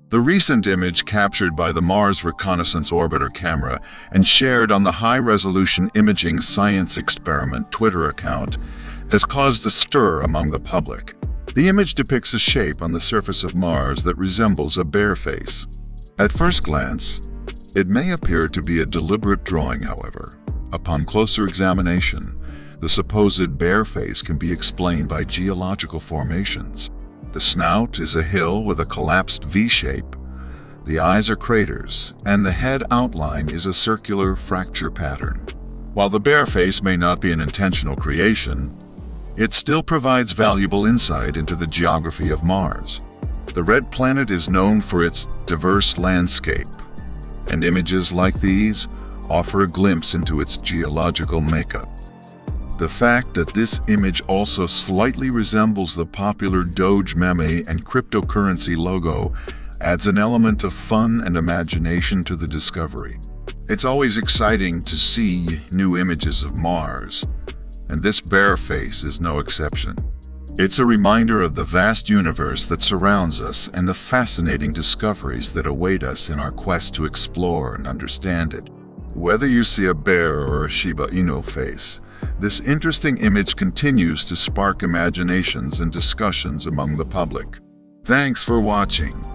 The recent image captured by the Mars Reconnaissance Orbiter camera and shared on the high-resolution imaging science experiment Twitter account has caused a stir among the public. The image depicts a shape on the surface of Mars that resembles a bear face. At first glance, it may appear to be a deliberate drawing, however. Upon closer examination, the supposed bear face can be explained by geological formations. The snout is a hill with a collapsed V-shape, the eyes are craters, and the head outline is a circular fracture pattern. While the bear face may not be an intentional creation, it still provides valuable insight into the geography of Mars. The red planet is known for its diverse landscape, and images like these offer a glimpse into its geological makeup. The fact that this image also slightly resembles the popular Doge meme and cryptocurrency logo adds an element of fun and imagination to the discovery. It's always exciting to see new images of Mars, and this bear face is no exception. It's a reminder of the vast universe that surrounds us and the fascinating discoveries that await us in our quest to explore and understand it. Whether you see a bear or a Shiba Inu face, this interesting image continues to spark imaginations and discussions among the public. Thanks for watching.